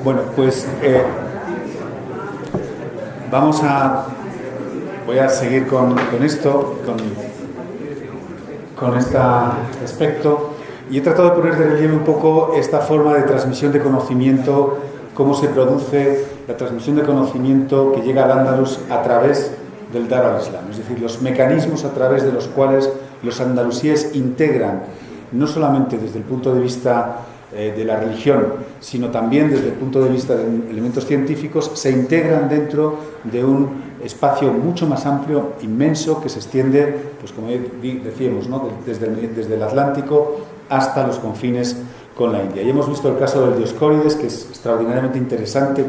Bueno, pues voy a seguir con esto, con este aspecto, y he tratado de poner de relieve un poco esta forma de transmisión de conocimiento, cómo se produce la transmisión de conocimiento que llega al Andalus a través del Dar al-Islam, es decir, los mecanismos a través de los cuales los andalusíes integran, no solamente desde el punto de vista de la religión, sino también desde el punto de vista de elementos científicos, se integran dentro de un espacio mucho más amplio, inmenso, que se extiende, pues como decíamos, ¿no? desde el Atlántico hasta los confines con la India. Y hemos visto el caso del Dioscórides, que es extraordinariamente interesante,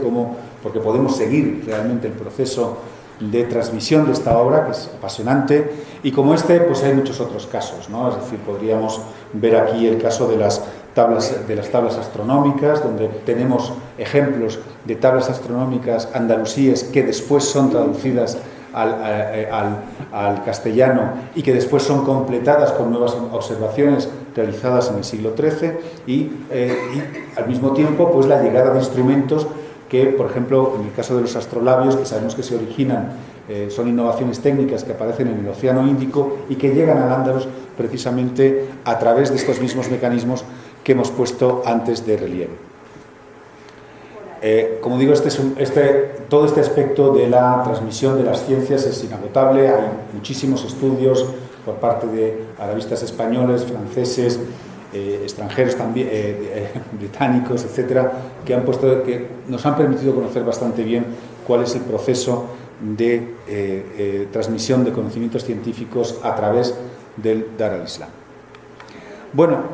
porque podemos seguir realmente el proceso de transmisión de esta obra, que es apasionante, y como pues hay muchos otros casos, ¿no? Es decir, podríamos ver aquí el caso de las tablas astronómicas, donde tenemos ejemplos de tablas astronómicas andalusíes que después son traducidas al castellano y que después son completadas con nuevas observaciones realizadas en el siglo XIII y al mismo tiempo pues la llegada de instrumentos que, por ejemplo, en el caso de los astrolabios, que sabemos que se originan, son innovaciones técnicas que aparecen en el Océano Índico y que llegan al Andalus precisamente a través de estos mismos mecanismos que hemos puesto antes de relieve. Como digo, todo este aspecto de la transmisión de las ciencias es inagotable. Hay muchísimos estudios por parte de arabistas españoles, franceses, extranjeros también, británicos, etcétera, que nos han permitido conocer bastante bien cuál es el proceso de transmisión de conocimientos científicos a través del Dar al-Islam. Bueno,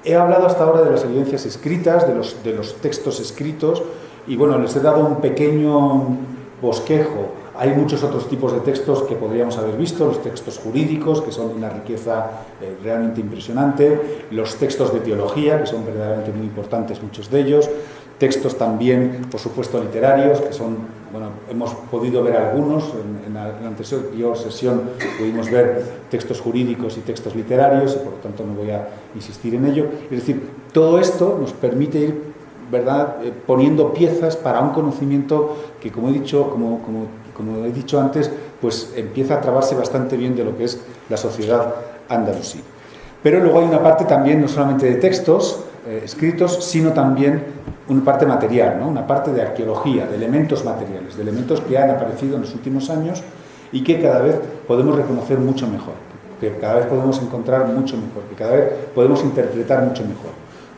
he hablado hasta ahora de las evidencias escritas, de los textos escritos, y bueno, les he dado un pequeño bosquejo. Hay muchos otros tipos de textos que podríamos haber visto, los textos jurídicos, que son de una riqueza realmente impresionante, los textos de teología, que son verdaderamente muy importantes, muchos de ellos, textos también, por supuesto, literarios, que son, bueno, hemos podido ver algunos, en la anterior sesión pudimos ver textos jurídicos y textos literarios, y por lo tanto no voy a insistir en ello. Es decir, todo esto nos permite ir, ¿verdad?, poniendo piezas para un conocimiento que, como he dicho antes, pues empieza a trabarse bastante bien de lo que es la sociedad andalusí. Pero luego hay una parte también, no solamente de textos escritos, sino también una parte material, ¿no? Una parte de arqueología, de elementos materiales, de elementos que han aparecido en los últimos años y que cada vez podemos reconocer mucho mejor, que cada vez podemos encontrar mucho mejor, que cada vez podemos interpretar mucho mejor.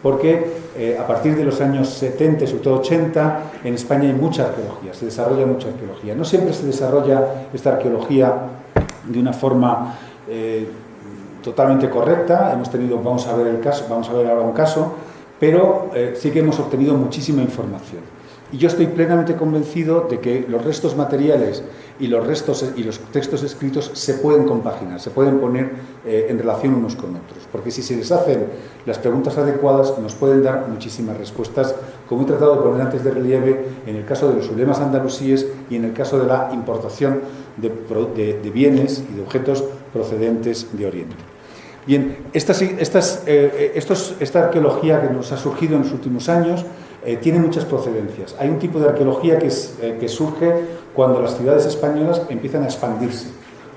Porque a partir de los años 70, sobre todo 80, en España hay mucha arqueología, se desarrolla mucha arqueología. No siempre se desarrolla esta arqueología de una forma totalmente correcta. Vamos a ver ahora un caso, pero sí que hemos obtenido muchísima información. Y yo estoy plenamente convencido de que los restos materiales y los textos escritos se pueden compaginar, se pueden poner en relación unos con otros, porque si se les hacen las preguntas adecuadas nos pueden dar muchísimas respuestas, como he tratado de poner antes de relieve en el caso de los ulemas andalusíes y en el caso de la importación de bienes y de objetos procedentes de Oriente. Bien, esta arqueología que nos ha surgido en los últimos años tiene muchas procedencias. Hay un tipo de arqueología que surge cuando las ciudades españolas empiezan a expandirse.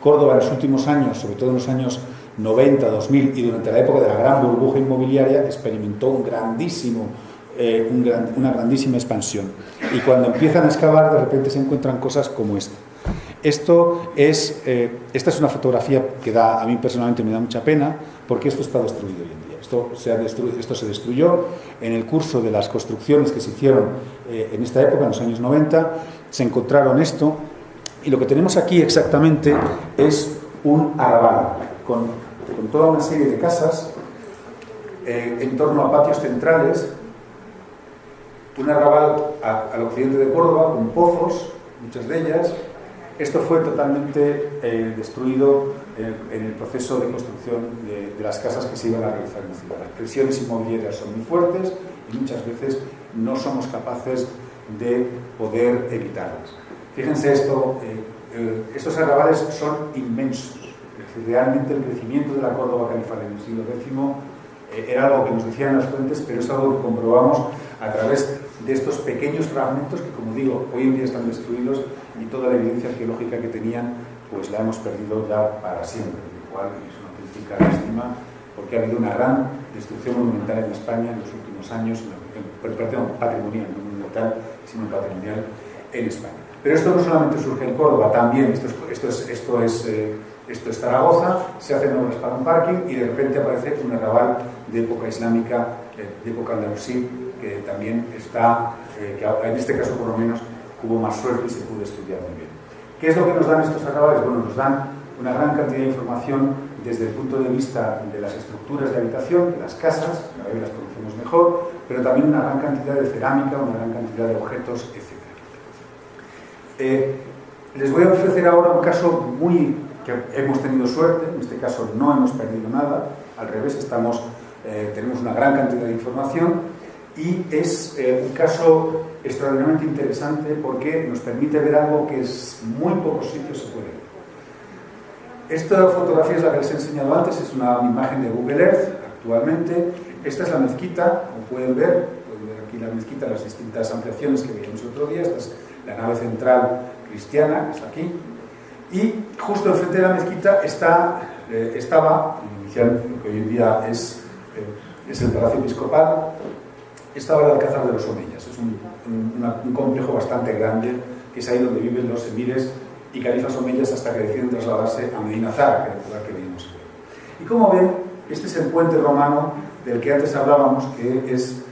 Córdoba en los últimos años, sobre todo en los años 90, 2000 y durante la época de la gran burbuja inmobiliaria, experimentó una grandísima expansión. Y cuando empiezan a excavar, de repente se encuentran cosas como esta. Esta es una fotografía que a mí personalmente me da mucha pena, porque esto está destruido hoy en día. Esto se destruyó en el curso de las construcciones que se hicieron en esta época, en los años 90, se encontraron esto, y lo que tenemos aquí exactamente es un arrabal, con toda una serie de casas en torno a patios centrales, un arrabal al occidente de Córdoba, con pozos, muchas de ellas. Esto fue totalmente destruido en el proceso de construcción de las casas que se iban a realizar en la ciudad. Las presiones inmobiliarias son muy fuertes y muchas veces no somos capaces de poder evitarlas. Fíjense esto, estos arrabales son inmensos. Es decir, realmente el crecimiento de la Córdoba califal en el siglo X era algo que nos decían las fuentes, pero es algo que comprobamos a través de estos pequeños fragmentos que, como digo, hoy en día están destruidos y toda la evidencia arqueológica que tenían, pues la hemos perdido ya para siempre, lo cual es una auténtica lástima, porque ha habido una gran destrucción monumental en España en los últimos años, patrimonial, no monumental, sino patrimonial en España. Pero esto no solamente surge en Córdoba, también esto es Zaragoza, se hacen obras para un parking y de repente aparece un arrabal de época islámica, de época andalusí, que también está, que en este caso por lo menos hubo más suerte y se pudo estudiar muy bien. ¿Qué es lo que nos dan estos arrabales? Bueno, nos dan una gran cantidad de información desde el punto de vista de las estructuras de habitación, de las casas, cada vez las conocemos mejor, pero también una gran cantidad de cerámica, una gran cantidad de objetos, etc. Les voy a ofrecer ahora un caso que hemos tenido suerte, en este caso no hemos perdido nada, al revés, tenemos una gran cantidad de información y es un caso extraordinariamente interesante porque nos permite ver algo que en muy pocos sitios se puede ver. Esta fotografía es la que les he enseñado antes, es una imagen de Google Earth actualmente. Esta es la mezquita, como pueden ver aquí la mezquita, las distintas ampliaciones que veíamos el otro día. Esta es la nave central cristiana, que está aquí. Y justo enfrente de la mezquita estaba, inicialmente, lo que hoy en día es el Palacio Episcopal, estaba el Alcázar de los Omeyas. Es un complejo bastante grande, que es ahí donde viven los emires y califas omeyas hasta que deciden trasladarse a Medina Zara, que es el lugar que vimos. Y como ven, este es el puente romano del que antes hablábamos, que es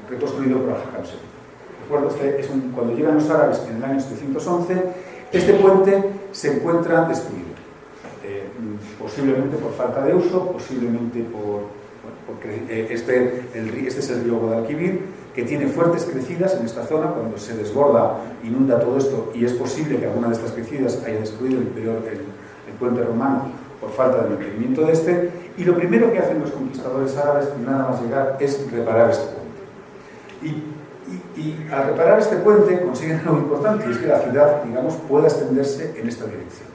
reconstruido por Al-Hakam II. Cuando llegan los árabes en el año 711, este puente se encuentra destruido. Posiblemente por falta de uso, posiblemente porque este es el río Guadalquivir, que tiene fuertes crecidas en esta zona. Cuando se desborda, inunda todo esto, y es posible que alguna de estas crecidas haya destruido el puente romano por falta de mantenimiento de este. Y lo primero que hacen los conquistadores árabes, nada más llegar, es reparar este puente. Y al reparar este puente consiguen algo importante, y es que la ciudad, digamos, pueda extenderse en esta dirección.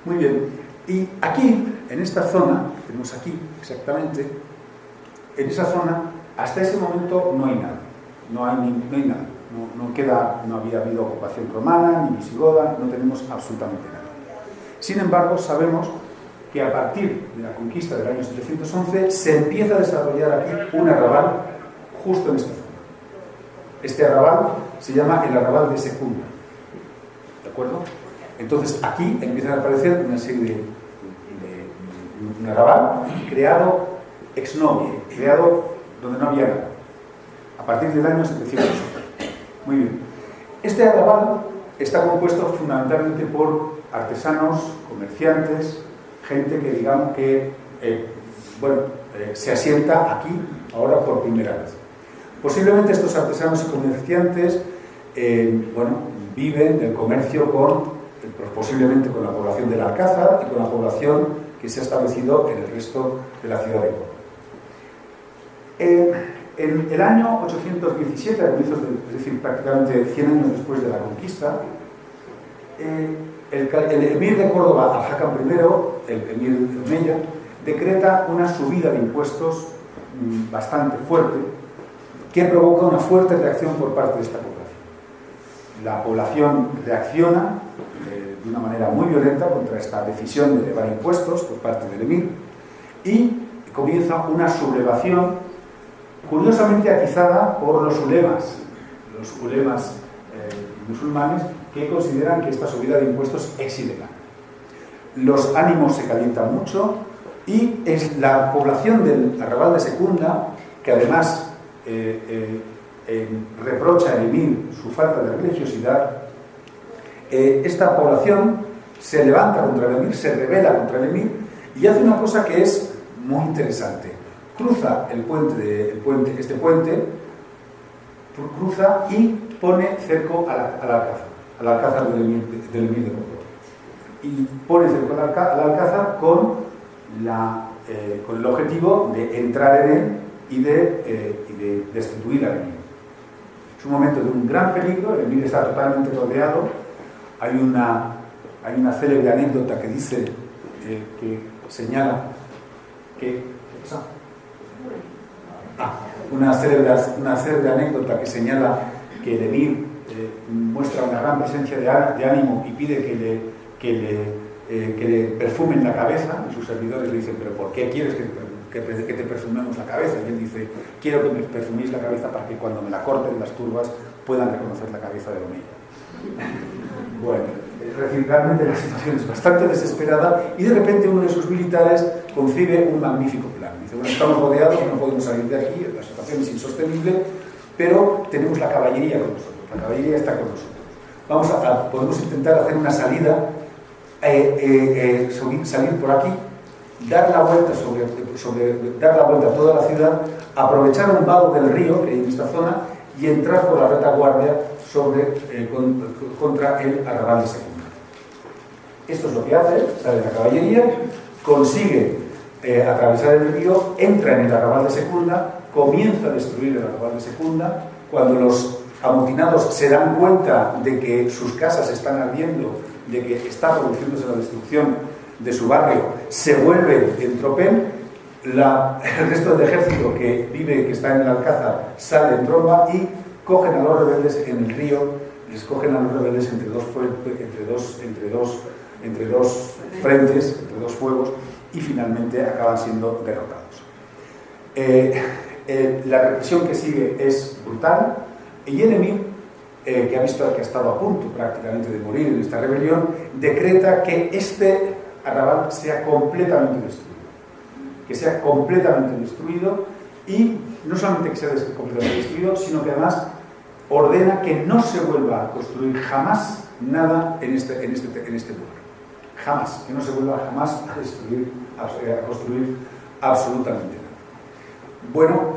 Muy bien. Y aquí, en esta zona, tenemos aquí exactamente, en esa zona, hasta ese momento no hay nada. No hay nada. No había habido ocupación romana, ni visigoda, no tenemos absolutamente nada. Sin embargo, sabemos que a partir de la conquista del año 711 se empieza a desarrollar aquí un arrabal justo en esta zona. Este arrabal se llama el arrabal de Secunda. ¿De acuerdo? Entonces aquí empiezan a aparecer una serie de un arrabal creado ex novo, creado donde no había nada, a partir del año 711. Muy bien. Este arrabal está compuesto fundamentalmente por artesanos, comerciantes, gente que digamos que se asienta aquí ahora por primera vez. Posiblemente estos artesanos y comerciantes viven del comercio posiblemente con la población del Alcázar y con la población que se ha establecido en el resto de la ciudad de Córdoba. En el año 817, es decir, prácticamente 100 años después de la conquista, el emir de Córdoba, Al-Hakam I, el emir de Omeya, decreta una subida de impuestos bastante fuerte, que provoca una fuerte reacción por parte de esta población. La población reacciona de una manera muy violenta contra esta decisión de elevar impuestos por parte del emir y comienza una sublevación curiosamente atizada por los ulemas musulmanes, que consideran que esta subida de impuestos es ilegal. Los ánimos se calientan mucho y es la población del arrabal de Secunda, que además reprocha al emir su falta de religiosidad. Esta población se levanta contra el emir, se rebela contra el emir y hace una cosa que es muy interesante. Cruza este puente, cruza y pone cerco al Alcázar del emir de Córdoba. Y pone cerco al Alcázar con el objetivo de entrar en él y de destituir al emir. Es un momento de un gran peligro, el emir está totalmente rodeado. Hay una célebre anécdota que dice, que señala que... una célebre anécdota que señala que el emir muestra una gran presencia de ánimo y pide que le perfumen la cabeza, y sus servidores le dicen, pero ¿por qué quieres que te perfumemos la cabeza? Y él dice, quiero que me perfuméis la cabeza para que cuando me la corten las turbas puedan reconocer la cabeza de Omeya. Bueno, es decir, realmente la situación es bastante desesperada y de repente uno de sus militares concibe un magnífico plan. Dice, bueno, estamos rodeados, no podemos salir de aquí, la situación es insostenible, pero tenemos la caballería con nosotros, la caballería está con nosotros. Podemos intentar hacer una salida, salir por aquí, dar la vuelta dar la vuelta a toda la ciudad, aprovechar un vado del río que hay en esta zona y entrar por la retaguardia contra el arrabal de Secunda. Esto es lo que hace, sale la caballería, consigue atravesar el río, entra en el arrabal de Secunda, comienza a destruir el arrabal de Secunda. Cuando los amotinados se dan cuenta de que sus casas están ardiendo, de que está produciéndose la destrucción de su barrio, se vuelve en tropel. El resto del ejército que está en el Alcázar sale en tromba y cogen a los rebeldes en el río, les cogen a los rebeldes entre dos frentes, entre dos fuegos, y finalmente acaban siendo derrotados. La represión que sigue es brutal, y el emir, que ha visto que ha estado a punto prácticamente de morir en esta rebelión, decreta que este arrabal sea completamente destruido, y no solamente que sea completamente destruido, sino que además ordena que no se vuelva a construir jamás nada en este lugar. Jamás, que no se vuelva jamás a construir absolutamente nada. Bueno,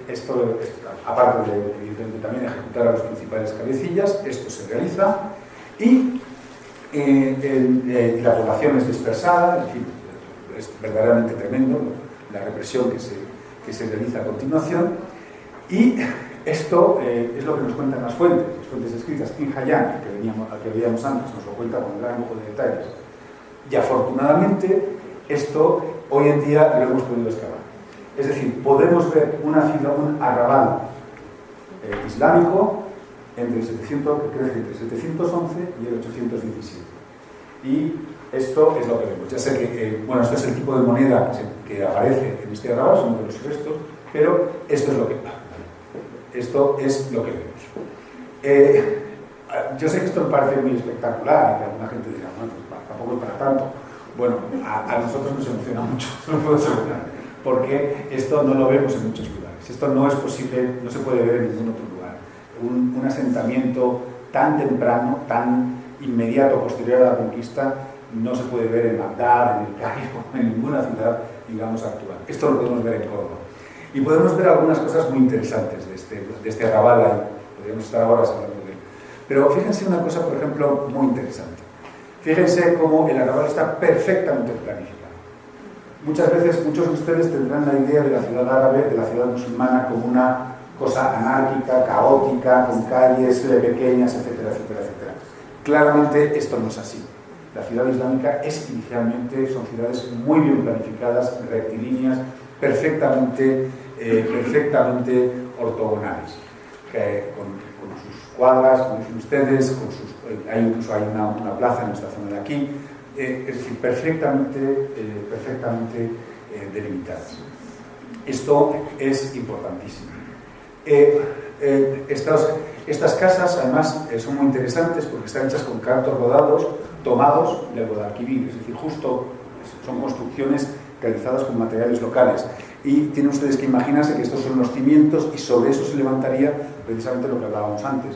esto, aparte de evidentemente también ejecutar a los principales cabecillas, esto se realiza y la población es dispersada. En fin, es verdaderamente tremendo la represión que se realiza a continuación, y esto es lo que nos cuentan las fuentes escritas. Ibn Hayyan, que veíamos antes, nos lo cuenta con un gran lujo de detalles. Y afortunadamente esto hoy en día lo hemos podido excavar. Es decir, podemos ver un arrabal islámico que crece entre 711 y el 817. Y esto es lo que vemos. Ya sé que, este es el tipo de moneda que aparece en este arrabal, son de los restos, pero esto es lo que vemos. Yo sé que esto me parece muy espectacular y que alguna gente dirá, bueno, pues tampoco es para tanto. Bueno, a nosotros nos emociona mucho, no puedo asegurar, porque esto no lo vemos en muchos lugares. Esto no es posible, no se puede ver en ningún otro lugar. Un asentamiento tan temprano, tan inmediato, posterior a la conquista, no se puede ver en Bagdad, en el Cairo, en ninguna ciudad, digamos, actual. Esto lo podemos ver en Córdoba. Y podemos ver algunas cosas muy interesantes de este arrabal. Podríamos estar horas hablando de él. Pero fíjense una cosa, por ejemplo, muy interesante. Fíjense cómo el arrabal está perfectamente planificado. Muchas veces, muchos de ustedes tendrán la idea de la ciudad árabe, de la ciudad musulmana, como una cosa anárquica, caótica, con calles pequeñas, etcétera, etcétera, etcétera. Claramente esto no es así. La ciudad islámica son ciudades muy bien planificadas, rectilíneas, perfectamente ortogonales, con sus cuadras, como dicen ustedes, incluso hay una plaza en esta zona de aquí, es decir, perfectamente delimitadas. Esto es importantísimo. Estas casas, además, son muy interesantes porque están hechas con cantos rodados, tomados del Guadalquivir, es decir, son construcciones realizadas con materiales locales. Y tienen ustedes que imaginarse que estos son los cimientos y sobre eso se levantaría precisamente lo que hablábamos antes,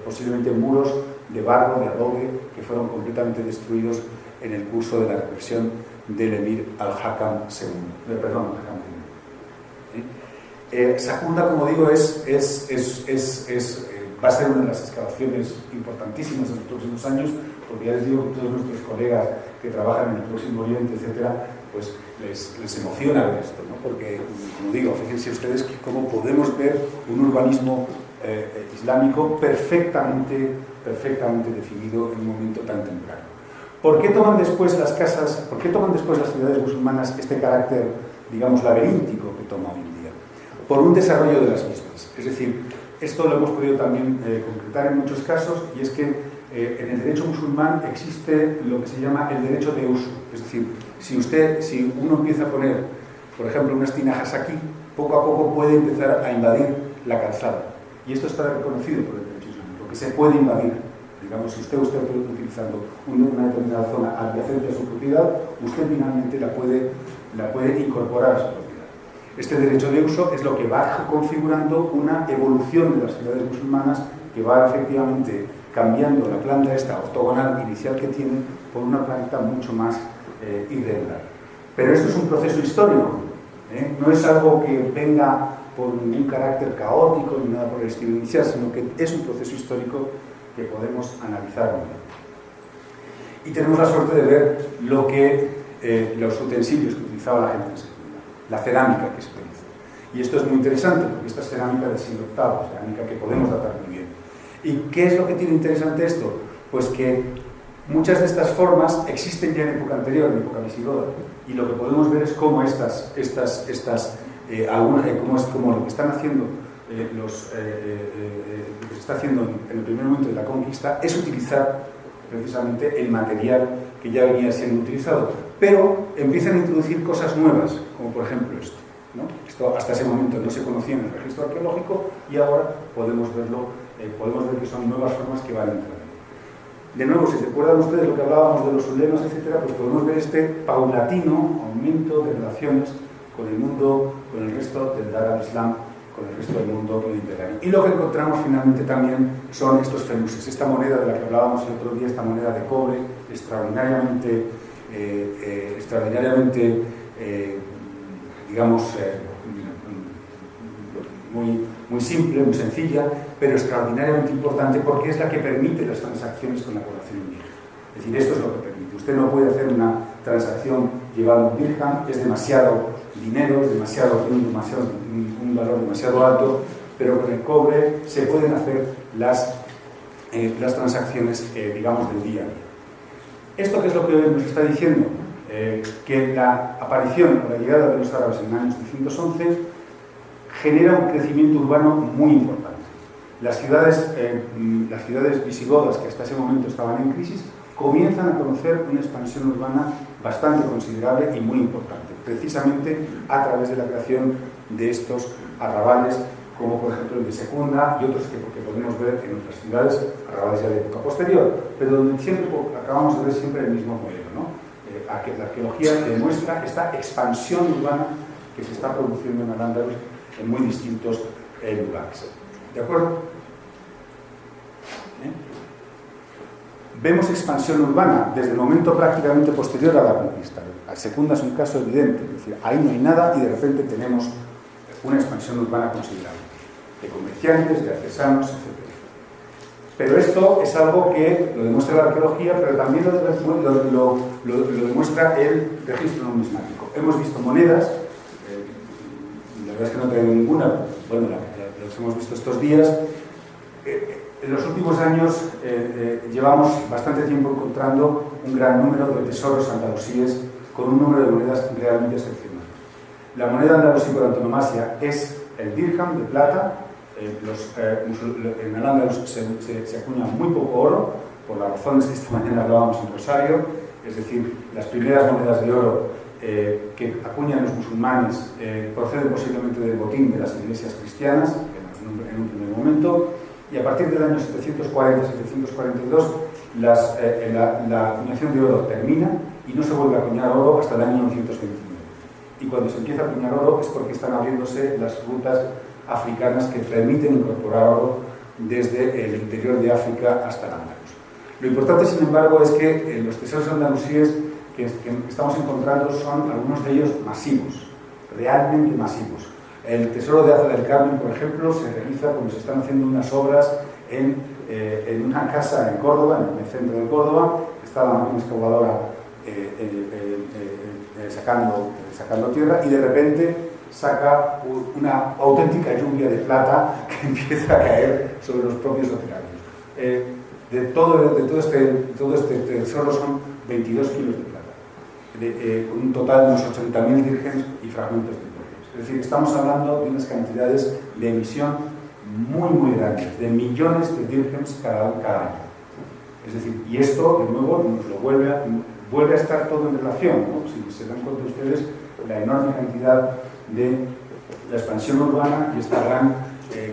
posiblemente muros de barro, de adobe, que fueron completamente destruidos en el curso de la represión del emir al-Hakam II. Secunda, como digo, va a ser una de las excavaciones importantísimas en los próximos años, porque ya les digo que todos nuestros colegas que trabajan en el Próximo Oriente, etcétera, pues les emociona ver esto, ¿no? Porque, como digo, fíjense ustedes cómo podemos ver un urbanismo islámico perfectamente definido en un momento tan temprano. ¿Por qué toman después las casas, por qué toman después las ciudades musulmanas este carácter, digamos, laberíntico que toma hoy en día? Por un desarrollo de las mismas. Es decir, esto lo hemos podido también concretar en muchos casos, y es que en el derecho musulmán existe lo que se llama el derecho de uso. Es decir, si uno empieza a poner, por ejemplo, unas tinajas aquí, poco a poco puede empezar a invadir la calzada. Y esto está reconocido por el derecho islámico, que se puede invadir. Digamos, si usted está utilizando una determinada zona adyacente a su propiedad, usted finalmente la puede incorporar a su propiedad. Este derecho de uso es lo que va configurando una evolución de las ciudades musulmanas que va efectivamente cambiando la planta esta ortogonal inicial que tiene por una planta mucho más irregular. Pero esto es un proceso histórico, no es algo que venga por ningún carácter caótico ni nada por el estilo inicial, sino que es un proceso histórico que podemos analizar muy bien. Y tenemos la suerte de ver los utensilios que utilizaba la gente en ese momento, la cerámica que se utiliza. Y esto es muy interesante porque esta es cerámica del siglo VIII, cerámica que podemos datar muy bien. ¿Y qué es lo que tiene interesante esto? Pues que muchas de estas formas existen ya en época anterior, en época visigoda, y lo que podemos ver es cómo como lo que están haciendo lo que se está haciendo en el primer momento de la conquista es utilizar precisamente el material que ya venía siendo utilizado, pero empiezan a introducir cosas nuevas, como por ejemplo esto, ¿no? Esto hasta ese momento no se conocía en el registro arqueológico y ahora podemos ver que son nuevas formas que van entrando. De nuevo, si recuerdan ustedes lo que hablábamos de los ulemas, etcétera, pues podemos ver este paulatino aumento de relaciones con el mundo, con el resto del Dar al-Islam, con el resto del mundo mediterráneo. Y lo que encontramos finalmente también son estos feluses, esta moneda de la que hablábamos el otro día, esta moneda de cobre extraordinariamente muy simple, muy sencilla, pero extraordinariamente importante porque es la que permite las transacciones con la población indígena. Es decir, esto es lo que permite. Usted no puede hacer una transacción llevando un dirham, es demasiado dinero, es un valor demasiado alto, pero con el cobre se pueden hacer las transacciones, digamos, del día a día. ¿Esto qué es lo que nos está diciendo? Que la aparición o la llegada de los árabes en el año 711 genera un crecimiento urbano muy importante. Las ciudades visigodas que hasta ese momento estaban en crisis comienzan a conocer una expansión urbana bastante considerable y muy importante, precisamente a través de la creación de estos arrabales, como por ejemplo el de Secunda y otros que podemos ver en otras ciudades, arrabales ya de época posterior, pero donde siempre acabamos de ver siempre el mismo modelo, ¿no? La arqueología demuestra esta expansión urbana que se está produciendo en Al-Ándalus en muy distintos lugares. ¿De acuerdo? Vemos expansión urbana desde el momento prácticamente posterior a la conquista. Secunda es un caso evidente, es decir, ahí no hay nada y de repente tenemos una expansión urbana considerable, de comerciantes, de artesanos, etc. Pero esto es algo que lo demuestra la arqueología, pero también lo demuestra el registro numismático. Hemos visto monedas, la verdad es que no traigo ninguna, bueno, las hemos visto estos días. En los últimos años llevamos bastante tiempo encontrando un gran número de tesoros andalusíes con un número de monedas realmente excepcional. La moneda andalusí por antonomasia es el dirham de plata. En Al-Ándalus se acuña muy poco oro, por las razones que esta mañana hablábamos en Rosario, es decir, las primeras monedas de oro que acuñan los musulmanes proceden posiblemente del botín de las iglesias cristianas, en un primer momento, y a partir del año 740-742 la acuñación de oro termina y no se vuelve a acuñar oro hasta el año 929. Y cuando se empieza a acuñar oro es porque están abriéndose las rutas africanas que permiten incorporar oro desde el interior de África hasta el Andalus. Lo importante, sin embargo, es que los tesoros andalusíes que estamos encontrando son algunos de ellos masivos, realmente masivos. El tesoro de Aza del Carmen, por ejemplo, se realiza cuando se están haciendo unas obras en una casa en Córdoba, en el centro de Córdoba. Está la máquina excavadora sacando tierra, y de repente saca una auténtica lluvia de plata que empieza a caer sobre los propios operarios. De todo este tesoro son 22 kilos de plata, con un total de unos 80.000 dirhems y fragmentos de dirhems. Es decir, estamos hablando de unas cantidades de emisión muy grandes, de millones de dirhems cada año. Es decir, y esto, de nuevo, nos lo vuelve a estar todo en relación, ¿no? Si se dan cuenta ustedes, la enorme cantidad de la expansión urbana y esta gran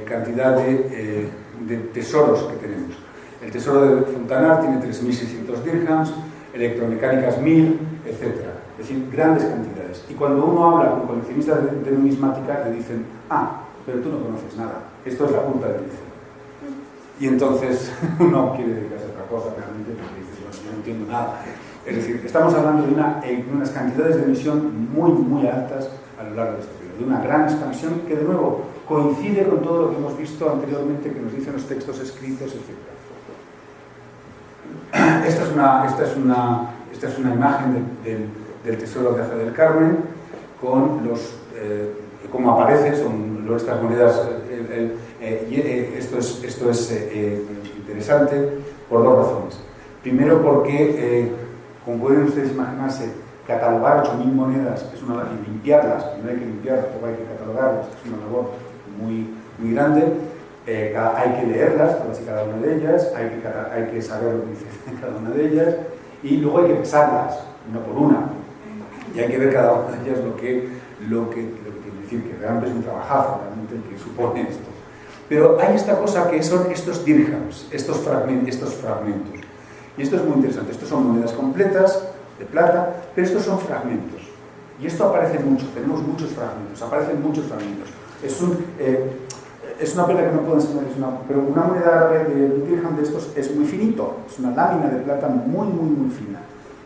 cantidad de tesoros que tenemos. El tesoro de Fontanar tiene 3.600 dirhams, electromecánicas 1.000, etc. Es decir, grandes cantidades. Y cuando uno habla con coleccionistas de numismática, le dicen, pero tú no conoces nada, esto es la punta del iceberg. Y entonces uno quiere dedicarse a otra cosa realmente, porque dice, bueno, yo no entiendo nada. Es decir, estamos hablando de unas cantidades de emisión muy altas a lo largo de este periodo, de una gran expansión que, de nuevo, coincide con todo lo que hemos visto anteriormente, que nos dicen los textos escritos, etc. Esta es una imagen del tesoro de Aza del Carmen, con cómo aparece, son estas monedas. Esto es interesante por dos razones. Primero, porque, como pueden ustedes imaginarse, catalogar 8.000 monedas y limpiarlas, primero hay que limpiarlas, luego hay que catalogarlas, es una labor muy grande. Hay que leerlas, todas y cada una de ellas, hay que saber lo que dice cada una de ellas, y luego hay que pesarlas, una por una, y hay que ver cada una de ellas lo que quiere decir, que realmente es un trabajazo, realmente el que supone esto. Pero hay esta cosa que son estos dirhams, estos fragmentos. Y esto es muy interesante. Estos son monedas completas de plata, pero estos son fragmentos. Y esto aparece mucho, tenemos muchos fragmentos, aparecen muchos fragmentos. Es una pena que no puedo enseñarles pero una moneda árabe de un dirham de estos es muy finito, es una lámina de plata muy fina.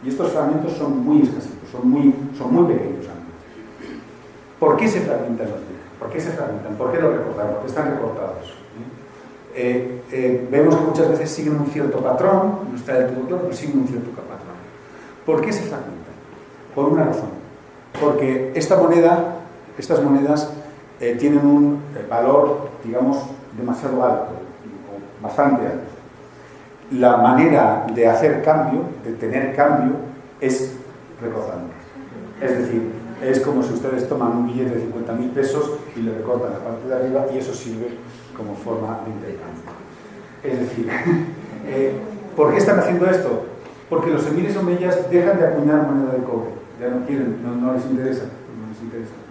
Y estos fragmentos son muy escasitos, son muy pequeños. ¿Por qué se fragmentan los dirhams? ¿Por qué se fragmentan? ¿Por qué los recortaron? ¿Por qué están recortados? Vemos que muchas veces siguen un cierto patrón, no está del todo claro, pero siguen un cierto patrón. ¿Por qué se fragmentan? Por una razón. Porque estas monedas tienen un valor, digamos, demasiado alto, o bastante alto. La manera de hacer cambio, de tener cambio, es recortándolas. Es decir, es como si ustedes toman un billete de 50.000 pesos y le recortan la parte de arriba, y eso sirve como forma de intercambio. Es decir, ¿por qué están haciendo esto? Porque los emires omeyas dejan de acuñar moneda de cobre, ya no quieren, no les interesa.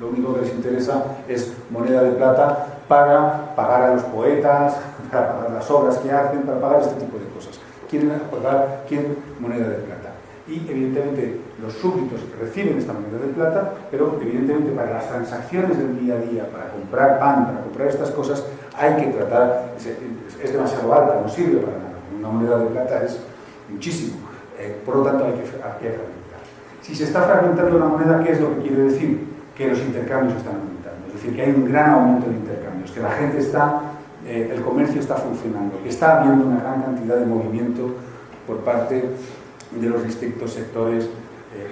Lo único que les interesa es moneda de plata para pagar a los poetas, para pagar las obras que hacen, para pagar este tipo de cosas. Quieren moneda de plata. Y evidentemente los súbditos reciben esta moneda de plata, pero evidentemente para las transacciones del día a día, para comprar pan, para comprar estas cosas, hay que tratar, es demasiado alta, no sirve para nada. Una moneda de plata es muchísimo, por lo tanto hay que fragmentar. Si se está fragmentando una moneda, ¿qué es lo que quiere decir? Que los intercambios están aumentando, es decir, que hay un gran aumento de intercambios, que la gente el comercio está funcionando, que está habiendo una gran cantidad de movimiento por parte de los distintos sectores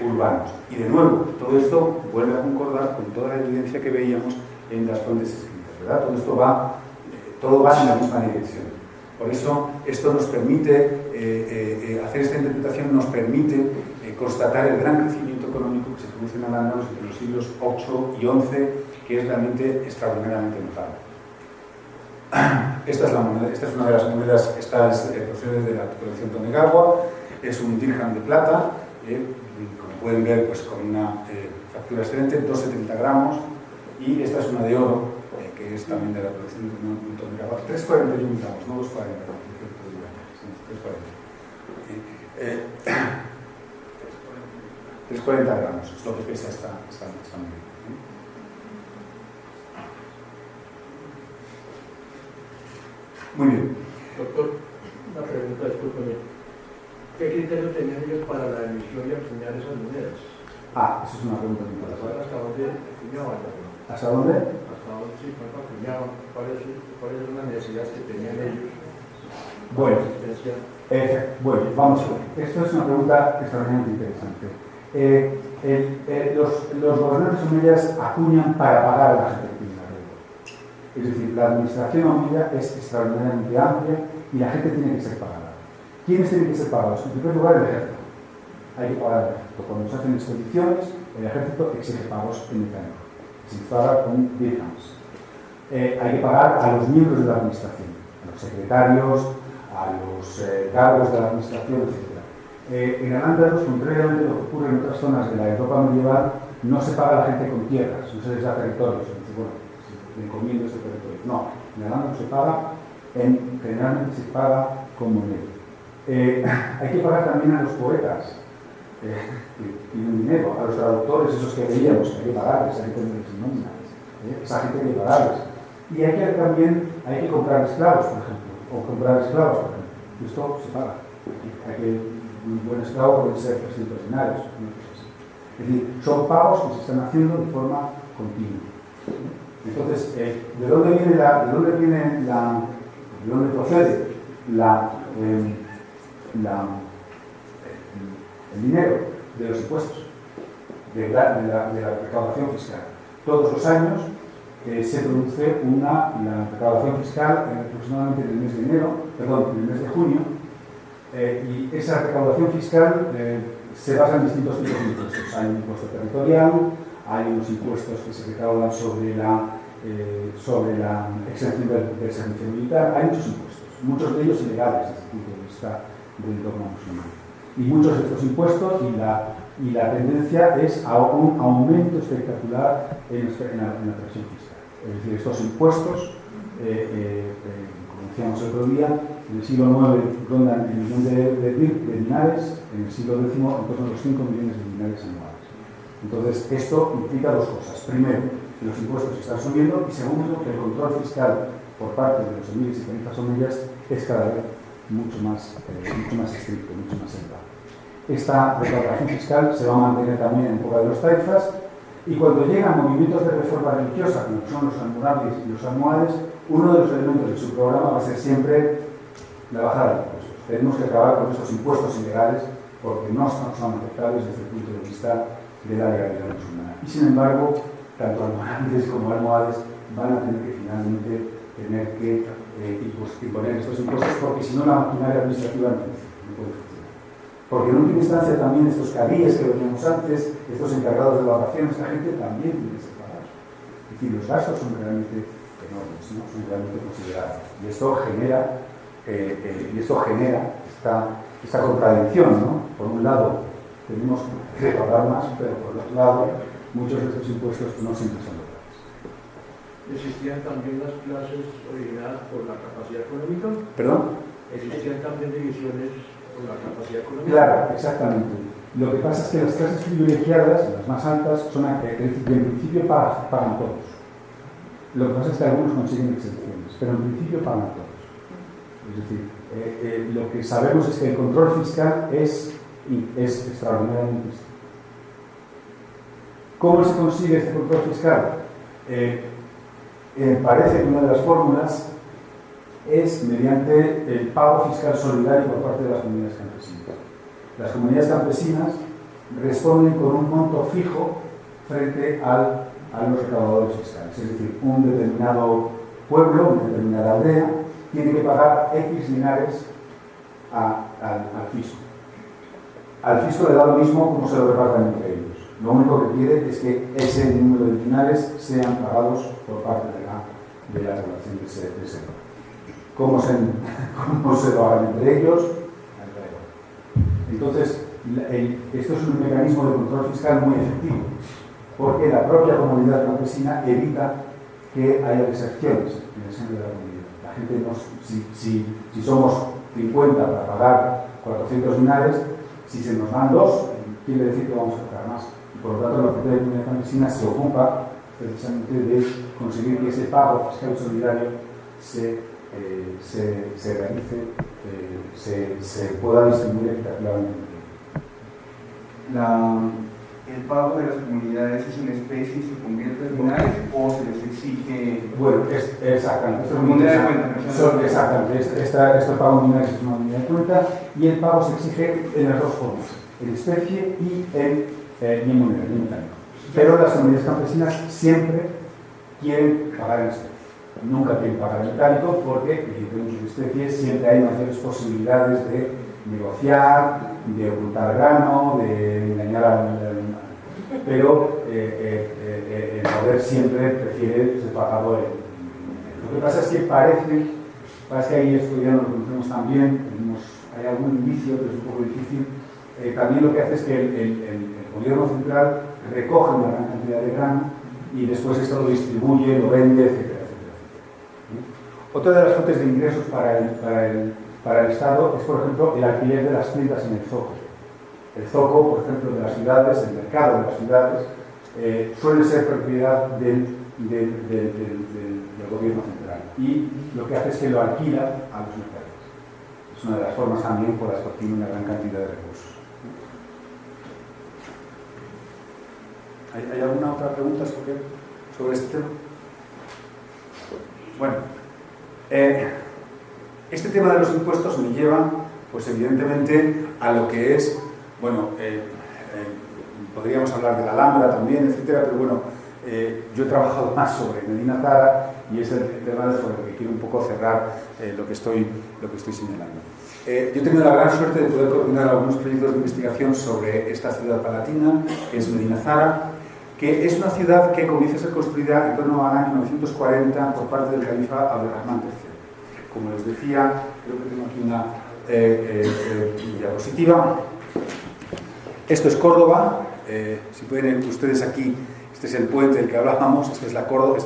urbanos. Y de nuevo, todo esto vuelve a concordar con toda la evidencia que veíamos en las fuentes escritas, ¿verdad? Todo va en la misma dirección. Por eso, esto nos permite, hacer esta interpretación nos permite constatar el gran crecimiento económico que se produce en Al-Ándalus entre los siglos 8 y 11, que es realmente extraordinariamente notable. Esta es una de las monedas, procede de la colección Tonegawa, es un dirham de plata, como pueden ver, pues con una factura excelente, 2,70 gramos, y esta es una de oro, que es también de la colección Tonegawa, 3,41 gramos, no 2,40, 3,40 gramos, es lo que pesa esta moneda. Muy bien. Doctor, una pregunta, discúlpeme. ¿Qué criterio tenían ellos para la emisión y acuñar esas monedas? Esa es una pregunta muy importante. ¿Hasta dónde acuñaban? ¿Hasta dónde? ¿Hasta dónde sí, cuánto acuñaban? ¿Cuáles son las necesidades que tenían ellos? Bueno, vamos a ver. Esto es una pregunta extraordinariamente interesante. Los gobernantes omeyas acuñan para pagar a la gente que tiene la deuda. Es decir, la administración omeya es extraordinariamente amplia y la gente tiene que ser pagada. ¿Quiénes tienen que ser pagados? En primer lugar, el ejército. Hay que pagar al ejército. Cuando se hacen expediciones, el ejército exige pagos en mecánico. Se paga con dirhams. Hay que pagar a los miembros de la administración, a los secretarios, a los cargos de la administración, etc. En Al-Ándalus, contrariamente a lo que ocurre en otras zonas de la Europa medieval, no se paga a la gente con tierras, no se les da territorios. Bueno, le encomiendo este territorio. No, en Al-Ándalus se paga, generalmente se paga con moneda. Hay que pagar también a los poetas, que tienen dinero, a los traductores, esos que veíamos, que hay que pagarles, hay que tenerles en nómina, esa gente hay que pagarles. Y también hay que comprar esclavos, por ejemplo, o comprar esclavos, por ejemplo. Y esto se paga. Un buen esclavo puede ser 300 dinarios. Es decir, son pagos que se están haciendo de forma continua. Entonces, ¿de dónde procede el dinero? De los impuestos, de la recaudación fiscal. Todos los años se produce la recaudación fiscal aproximadamente en el mes de de junio, y esa recaudación fiscal se basa en distintos tipos de impuestos. Hay un impuesto territorial, hay unos impuestos que se recaudan sobre la exención del servicio militar, hay muchos impuestos, muchos de ellos ilegales desde el punto de vista del dogma musulmán. Y muchos de estos impuestos y la tendencia es a un aumento espectacular en la presión fiscal. Es decir, estos impuestos, como decíamos el otro día, en el siglo IX rondan el millón de dinares, en el siglo X en torno a los 5 millones de dinares anuales. Entonces, esto implica dos cosas. Primero, que los impuestos están subiendo, y segundo, que el control fiscal por parte de los emires y califas omeyas es cada vez mucho más estricto, mucho más elevado. Esta recaudación fiscal se va a mantener también en época de los taifas, y cuando llegan movimientos de reforma religiosa, como son los almorávides y los almohades, uno de los elementos de su programa va a ser siempre la bajada de impuestos. Tenemos que acabar con estos impuestos ilegales porque no son aceptables desde el punto de vista de la legalidad musulmana. Y sin embargo, tanto almorávides como almohades van a tener que finalmente imponer estos impuestos, porque si no la maquinaria administrativa no puede funcionar. Porque en última instancia también estos cadíes que veníamos antes, estos encargados de la oración, esta gente también tiene que ser pagados. Es decir, los gastos son realmente enormes, ¿no? Son realmente considerables. Y esto genera esta contradicción, ¿no? Por un lado, tenemos que pagar más, pero por otro lado, muchos de estos impuestos no siempre son locales. ¿Existían también las clases originadas por la capacidad económica? ¿Perdón? ¿Existían también divisiones por la capacidad económica? Claro, exactamente. Lo que pasa es que las clases privilegiadas, las más altas, son en principio pagan todos. Lo que pasa es que algunos consiguen exenciones, pero en principio pagan todos. Es decir, lo que sabemos es que el control fiscal es extraordinariamente estricto. ¿Cómo se consigue este control fiscal? Parece que una de las fórmulas es mediante el pago fiscal solidario por parte de las comunidades campesinas. Las comunidades campesinas responden con un monto fijo frente a los recaudadores fiscales. Es decir, un determinado pueblo, una determinada aldea, tiene que pagar X dinares al fisco. Al fisco le da lo mismo cómo se lo repartan entre ellos. Lo único que quiere es que ese número de dinares sean pagados por parte de la población de ese lugar. ¿Cómo se lo hagan entre ellos? Entonces, esto es un mecanismo de control fiscal muy efectivo, porque la propia comunidad campesina evita que haya deserciones en el seno de la comunidad. La gente, si somos 50 para pagar 400 dinares, si se nos dan 2, quiere decir que vamos a pagar más. Y por lo tanto, la propia comunidad campesina se ocupa precisamente de conseguir que ese pago fiscal solidario se realice, se pueda distribuir equitativamente. ¿El pago de las comunidades es una especie y se convierte en dinares o se les exige? Bueno, exactamente. Moneda de cuenta. Exactamente. Este pago en dinares es una moneda de cuenta y el pago se exige en las dos formas. en especie y en moneda, en metálico. Pero las comunidades campesinas siempre quieren pagar en especie. Nunca quieren pagar en metálico porque, evidentemente, en especie siempre hay mayores posibilidades de negociar, de ocultar grano, de engañar al... Pero el poder siempre prefiere ser pagado en... Lo que pasa es que parece que ahí esto ya lo conocemos también, hay algún indicio, pero es un poco difícil. También lo que hace es que el gobierno central recoge una gran cantidad de grano y después esto lo distribuye, lo vende, etcétera, etcétera. Otra de las fuentes de ingresos para el Estado es, por ejemplo, el alquiler de las tiendas en el zoco. El zoco, por ejemplo, de las ciudades, el mercado de las ciudades, suele ser propiedad del gobierno central y lo que hace es que lo alquila a los mercados. Es una de las formas también por las que obtiene una gran cantidad de recursos. ¿Hay alguna otra pregunta sobre este tema? Bueno, este tema de los impuestos me lleva, pues evidentemente, a lo que es, bueno, podríamos hablar de la Alhambra también, etcétera, pero bueno, yo he trabajado más sobre Medina Zara y es el tema sobre el que quiero un poco cerrar lo que estoy señalando. Yo he tenido la gran suerte de poder coordinar algunos proyectos de investigación sobre esta ciudad palatina, que es Medina Zara, que es una ciudad que comienza a ser construida en torno al año 940 por parte del califa Abderrahmán III. Como les decía, creo que tengo aquí una diapositiva. Esto es Córdoba. Si pueden ver ustedes aquí, este es el puente del que hablábamos, esta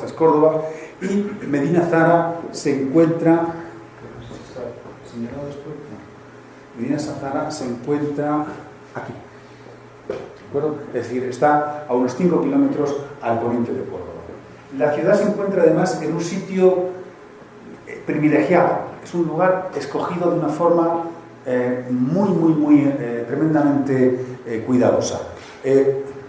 es Córdoba, y Medina Zara se encuentra... Medina Zara se encuentra aquí. ¿De acuerdo? Es decir, está a unos 5 kilómetros al poniente de Córdoba. La ciudad se encuentra además en un sitio privilegiado. Es un lugar escogido de una forma muy tremendamente cuidadosa.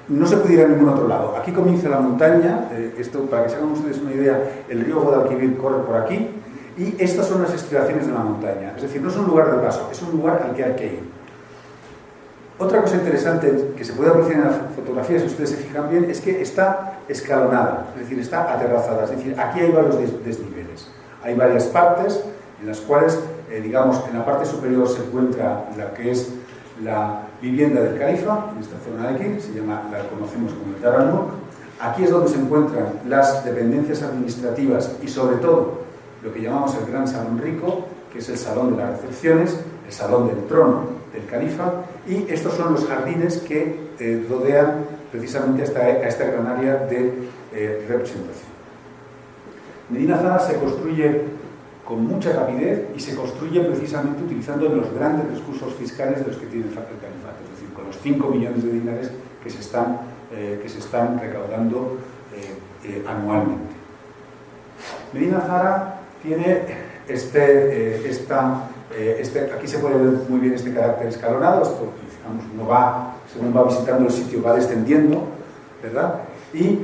No se puede ir a ningún otro lado. Aquí comienza la montaña, esto para que se hagan ustedes una idea, el río Guadalquivir corre por aquí, y estas son las estribaciones de la montaña. Es decir, no es un lugar de paso, es un lugar al que hay que ir. Otra cosa interesante que se puede apreciar en la fotografía, si ustedes se fijan bien, es que está escalonada, es decir, está aterrazada. Es decir, aquí hay varios desniveles. Hay varias partes en las cuales, digamos, en la parte superior se encuentra la que es la vivienda del califa, en esta zona de aquí, la conocemos como el Dar al-Mulk. Aquí es donde se encuentran las dependencias administrativas y, sobre todo, lo que llamamos el Gran Salón Rico, que es el salón de las recepciones, el salón del trono del califa, y estos son los jardines que rodean precisamente a esta gran área de representación. Medina Zara se construye con mucha rapidez y se construye precisamente utilizando los grandes recursos fiscales de los que tiene el califato, es decir, con los 5 millones de dinares que se están recaudando anualmente. Medina Zara tiene aquí se puede ver muy bien este carácter escalonado. Esto, digamos, según va visitando el sitio, va descendiendo, ¿verdad? Y,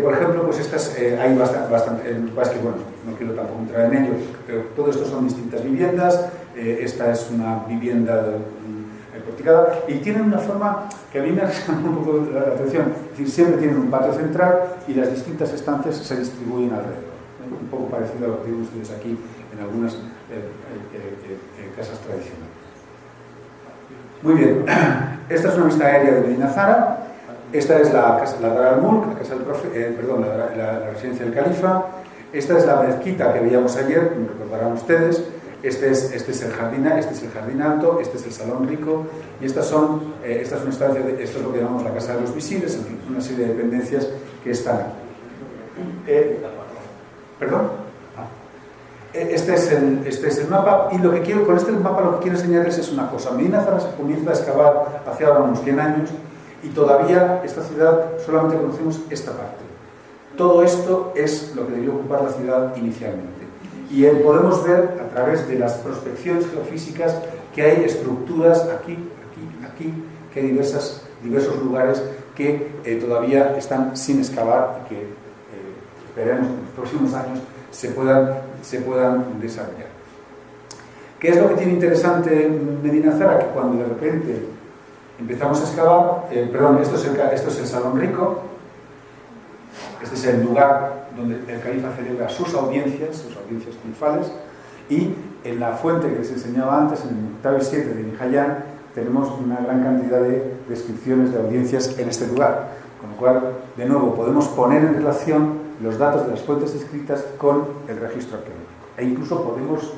por ejemplo, pues hay bastante, es que, bueno, no quiero tampoco entrar en ello, pero todo esto son distintas viviendas. Esta es una vivienda porticada y tienen una forma que a mí me ha llamado un poco la atención. Es decir, siempre tienen un patio central y las distintas estancias se distribuyen alrededor. Un poco parecido a lo que tienen ustedes aquí en algunas casas tradicionales. Muy bien, esta es una vista aérea de Medina Zara. Esta es la Dar al-Mulk, la casa del la residencia del califa. Esta es la mezquita que veíamos ayer, como recordarán ustedes. Este es el jardín alto, este es el salón rico, y esta es una estancia esto es lo que llamamos la casa de los visires, en fin, una serie de dependencias que están aquí. ¿Perdón? Este es el mapa, y con este mapa lo que quiero enseñarles es una cosa. Medina Zara se comienza a excavar hace ahora unos 100 años, y todavía esta ciudad solamente conocemos esta parte. Todo esto es lo que debió ocupar la ciudad inicialmente. Y podemos ver a través de las prospecciones geofísicas que hay estructuras aquí, que hay diversos lugares que todavía están sin excavar y que esperemos que en los próximos años se puedan desarrollar. ¿Qué es lo que tiene interesante Medina Zara? Que cuando de repente Empezamos a excavar, perdón, esto es el Salón Rico, este es el lugar donde el califa celebra sus audiencias triunfales, y en la fuente que les enseñaba antes, en el Muqtabi 7 de Nihayán, tenemos una gran cantidad de descripciones de audiencias en este lugar, con lo cual, de nuevo, podemos poner en relación los datos de las fuentes escritas con el registro arqueológico, e incluso podemos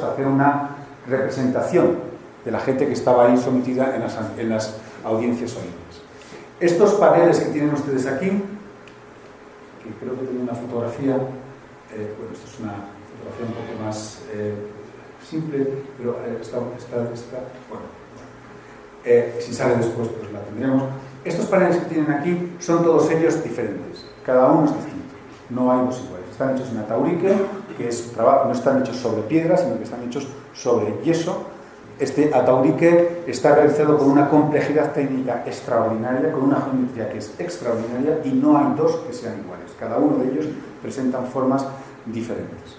hacer una representación de la gente que estaba ahí sometida en las audiencias solemnes. Estos paneles que tienen ustedes aquí, que creo que tienen una fotografía, bueno, esto es una fotografía un poco más simple, pero si sale después pues la tendremos. Estos paneles que tienen aquí son todos ellos diferentes, cada uno es distinto, no hay dos iguales. Están hechos en ataurique, que no están hechos sobre piedra, sino que están hechos sobre yeso. Este ataurique está realizado con una complejidad técnica extraordinaria, con una geometría que es extraordinaria, y no hay dos que sean iguales. Cada uno de ellos presentan formas diferentes.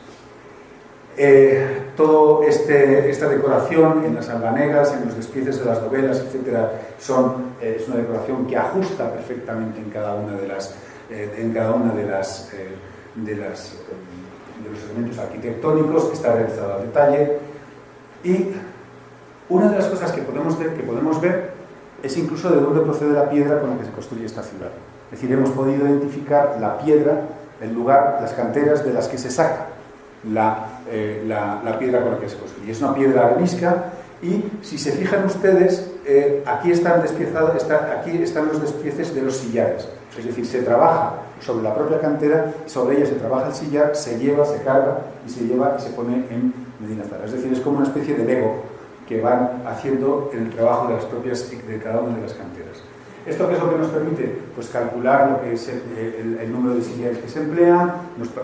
Toda esta decoración en las albanegas, en los despieces de las dovelas, etc., es una decoración que ajusta perfectamente en cada una de los elementos arquitectónicos, que está realizado al detalle. Y una de las cosas que podemos ver es incluso de dónde procede la piedra con la que se construye esta ciudad. Es decir, hemos podido identificar la piedra, el lugar, las canteras de las que se saca la piedra con la que se construye. Es una piedra arenisca, y si se fijan ustedes, aquí están los despieces de los sillares. Es decir, se trabaja sobre la propia cantera, sobre ella se trabaja el sillar, se lleva, se carga y se lleva y se pone en Medina Zara. Es decir, es como una especie de Lego que van haciendo el trabajo de cada una de las canteras. ¿Esto qué es lo que nos permite? Pues calcular lo que es el número de sillares que se emplean,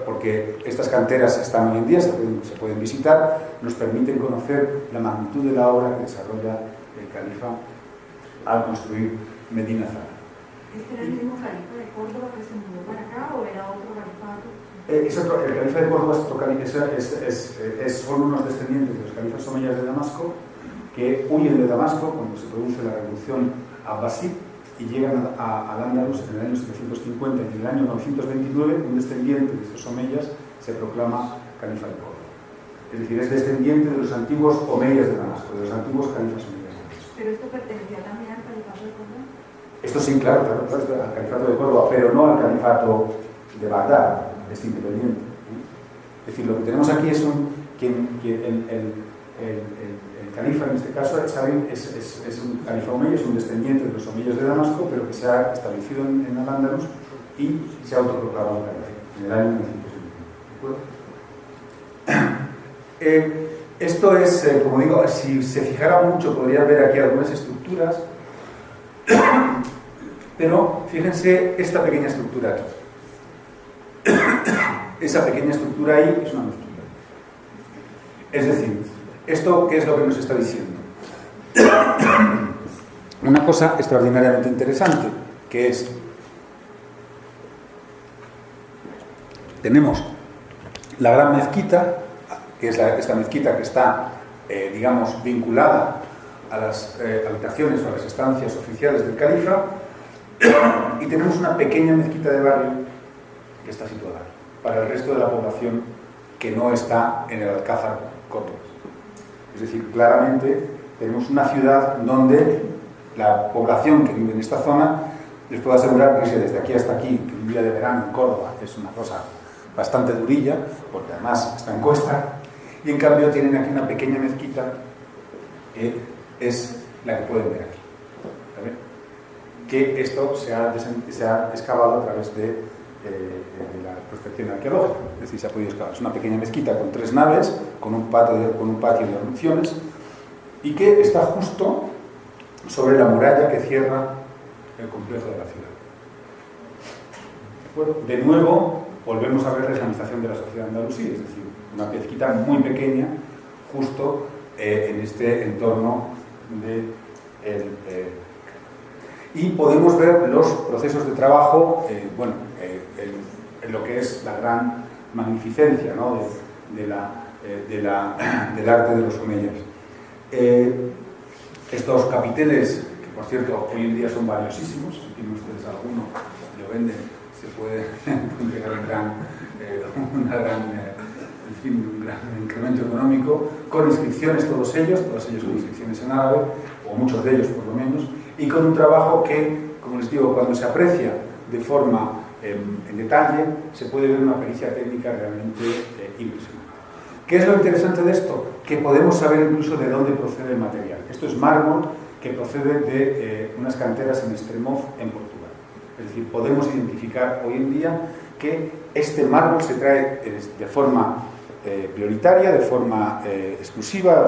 porque estas canteras están hoy en día, se pueden visitar, nos permiten conocer la magnitud de la obra que desarrolla el califa al construir Medina Zara. ¿Este era el mismo califa de Córdoba que se mudó para acá, o era otro califato? El califa de Córdoba son unos descendientes de los califas omeyas de Damasco, que huyen de Damasco cuando se produce la revolución abbasí y llegan al Andalus en el año 750, y en el año 929 un descendiente de estos omeyas se proclama califa de Córdoba. Es decir, es descendiente de los antiguos omeyas de Damasco, de los antiguos califas omeyas de Damasco. ¿Pero esto pertenecía también al califato de Córdoba? Esto sí, claro, al califato de Córdoba, pero no al califato de Bagdad, es independiente. Es decir, lo que tenemos aquí es el califa, en este caso, es un califa omeya, es un descendiente de los omeyas de Damasco, pero que se ha establecido en Al-Ándalus y se ha autoproclamado califa en el año 1951. ¿De acuerdo? Esto es, como digo, si se fijara mucho, podrían ver aquí algunas estructuras, pero fíjense esta pequeña estructura aquí. Esa pequeña estructura ahí es una estructura. Es decir, ¿esto qué es lo que nos está diciendo? Una cosa extraordinariamente interesante, que es, tenemos la gran mezquita, que es esta mezquita que está, digamos, vinculada a las habitaciones o a las estancias oficiales del califa, y tenemos una pequeña mezquita de barrio que está situada aquí, para el resto de la población que no está en el Alcázar Córdoba. Es decir, claramente tenemos una ciudad donde la población que vive en esta zona, les puedo asegurar que desde aquí hasta aquí, que un día de verano en Córdoba es una cosa bastante durilla, porque además está en costa, y en cambio tienen aquí una pequeña mezquita que es la que pueden ver aquí. ¿Vale? Que esto se ha excavado a través de la prospección arqueológica, es decir, se ha podido excavar. Es una pequeña mezquita con 3 naves, con un patio de erupciones, y que está justo sobre la muralla que cierra el complejo de la ciudad. Bueno, de nuevo, volvemos a ver la islamización de la sociedad andalusí, es decir, una mezquita muy pequeña, justo en este entorno y podemos ver los procesos de trabajo, en lo que es la gran magnificencia, ¿no?, del arte de los omeyas. Estos capiteles, que por cierto, hoy en día son valiosísimos. Si tienen ustedes alguno, lo venden, se puede entregar un gran incremento económico, con inscripciones todos ellos con inscripciones en árabe, o muchos de ellos por lo menos, y con un trabajo que, como les digo, cuando se aprecia de forma en detalle, se puede ver una pericia técnica realmente impresionante. ¿Qué es lo interesante de esto? Que podemos saber incluso de dónde procede el material. Esto es mármol que procede de unas canteras en Extremoz, en Portugal. Es decir, podemos identificar hoy en día que este mármol se trae de forma prioritaria, de forma exclusiva,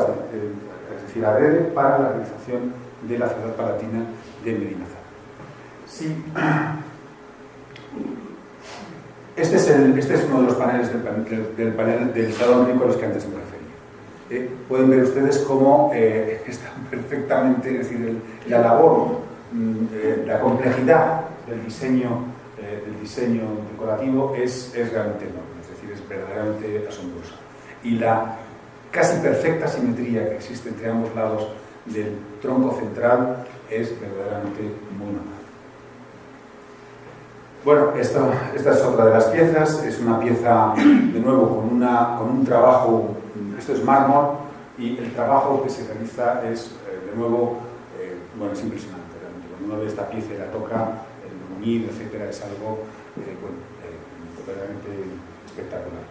es decir, adrede, para la realización de la ciudad palatina de Medina Zara. Sí. Este es uno de los paneles del Salón Rico a los que antes me refería. Pueden ver ustedes cómo está perfectamente, es decir, la labor, la complejidad del diseño decorativo es realmente enorme, es decir, es verdaderamente asombrosa. Y la casi perfecta simetría que existe entre ambos lados del tronco central es verdaderamente muy notable. Bueno, esta es otra de las piezas, es una pieza, de nuevo, con un trabajo, esto es mármol, y el trabajo que se realiza es, de nuevo, bueno, es impresionante realmente. Cuando uno ve esta pieza y la toca, el munido, etcétera, es algo, verdaderamente espectacular.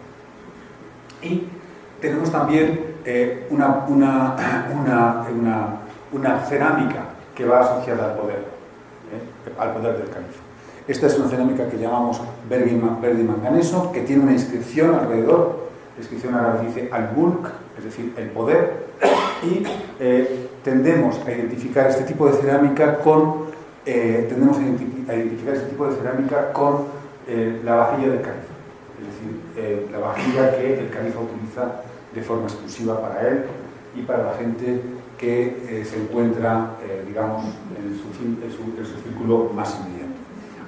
Y tenemos también una cerámica que va asociada al poder del califa. Esta es una cerámica que llamamos verdi manganeso, que tiene una inscripción alrededor. La inscripción árabe dice al-mulk, es decir, el poder, y tendemos a identificar este tipo de cerámica con la vajilla del califa, es decir, la vajilla que el califa utiliza de forma exclusiva para él y para la gente que se encuentra, digamos, en su círculo más inmediato.